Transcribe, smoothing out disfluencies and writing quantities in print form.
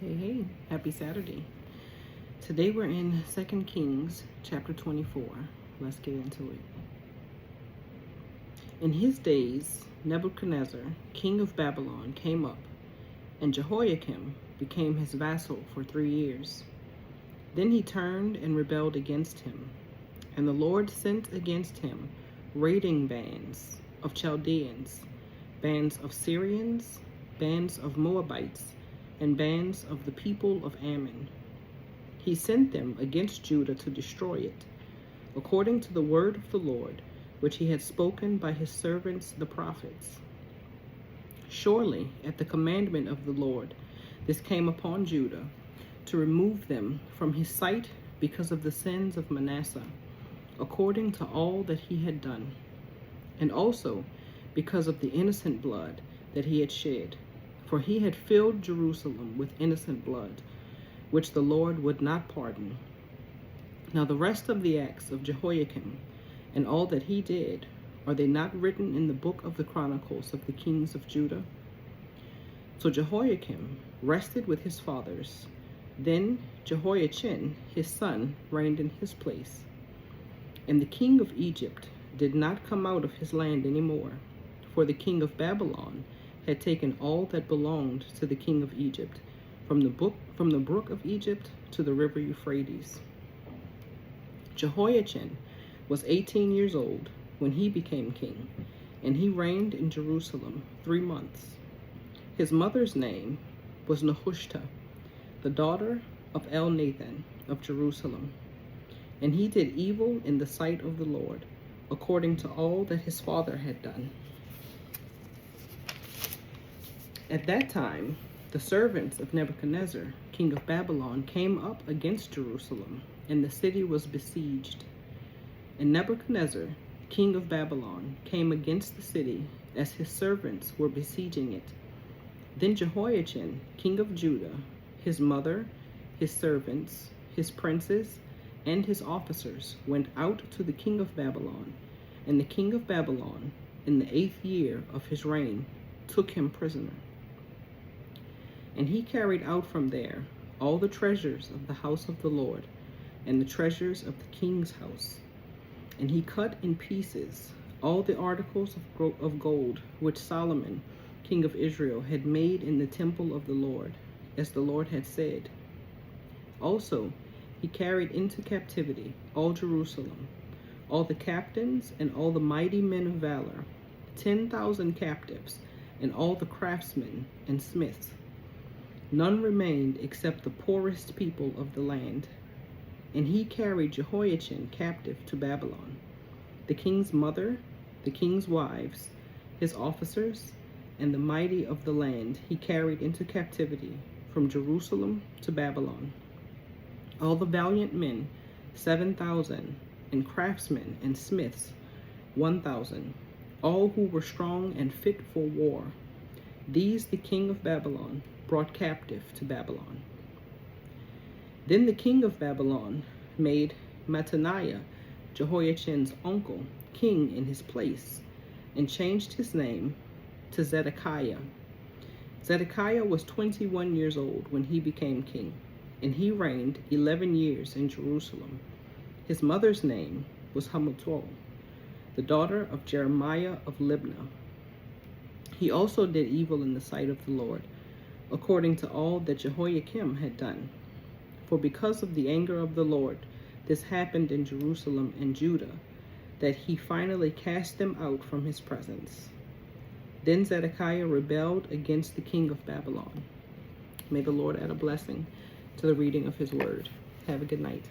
Hey, happy Saturday. Today we're in 2 Kings chapter 24. Let's get into it. In his days, Nebuchadnezzar, king of Babylon, came up, and Jehoiakim became his vassal for 3 years. Then he turned and rebelled against him, and the Lord sent against him raiding bands of Chaldeans, bands of Syrians, bands of Moabites, and bands of the people of Ammon. He sent them against Judah to destroy it, according to the word of the Lord, which he had spoken by his servants the prophets. Surely, at the commandment of the Lord, this came upon Judah, to remove them from his sight because of the sins of Manasseh, according to all that he had done, and also because of the innocent blood that he had shed. For he had filled Jerusalem with innocent blood, which the Lord would not pardon. Now the rest of the acts of Jehoiakim, and all that he did, are they not written in the book of the Chronicles of the kings of Judah? So Jehoiakim rested with his fathers. Then Jehoiachin his son reigned in his place. And the king of Egypt did not come out of his land any more, for the king of Babylon had taken all that belonged to the king of Egypt, from the brook of Egypt to the river Euphrates. Jehoiachin was 18 years old when he became king, and he reigned in Jerusalem 3 months. His mother's name was Nehushta, the daughter of Elnathan of Jerusalem. And he did evil in the sight of the Lord, according to all that his father had done. At that time, the servants of Nebuchadnezzar, king of Babylon, came up against Jerusalem, and the city was besieged. And Nebuchadnezzar, king of Babylon, came against the city as his servants were besieging it. Then Jehoiachin, king of Judah, his mother, his servants, his princes, and his officers went out to the king of Babylon, and the king of Babylon, in the 8th year of his reign, took him prisoner. And he carried out from there all the treasures of the house of the Lord, and the treasures of the king's house. And he cut in pieces all the articles of gold which Solomon, king of Israel, had made in the temple of the Lord, as the Lord had said. Also, he carried into captivity all Jerusalem, all the captains and all the mighty men of valor, 10,000 captives, and all the craftsmen and smiths. None remained except the poorest people of the land. And he carried Jehoiachin captive to Babylon, the king's mother, the king's wives, his officers, and the mighty of the land he carried into captivity from Jerusalem to Babylon. All the valiant men, 7,000, and craftsmen and smiths, 1,000, all who were strong and fit for war. These the king of Babylon brought captive to Babylon. Then the king of Babylon made Mattaniah, Jehoiachin's uncle, king in his place, and changed his name to Zedekiah. Zedekiah was 21 years old when he became king, and he reigned 11 years in Jerusalem. His mother's name was Hamutal, the daughter of Jeremiah of Libnah. He also did evil in the sight of the Lord, according to all that Jehoiakim had done. For because of the anger of the Lord, this happened in Jerusalem and Judah, that he finally cast them out from his presence. Then Zedekiah rebelled against the king of Babylon. May the Lord add a blessing to the reading of his word. Have a good night.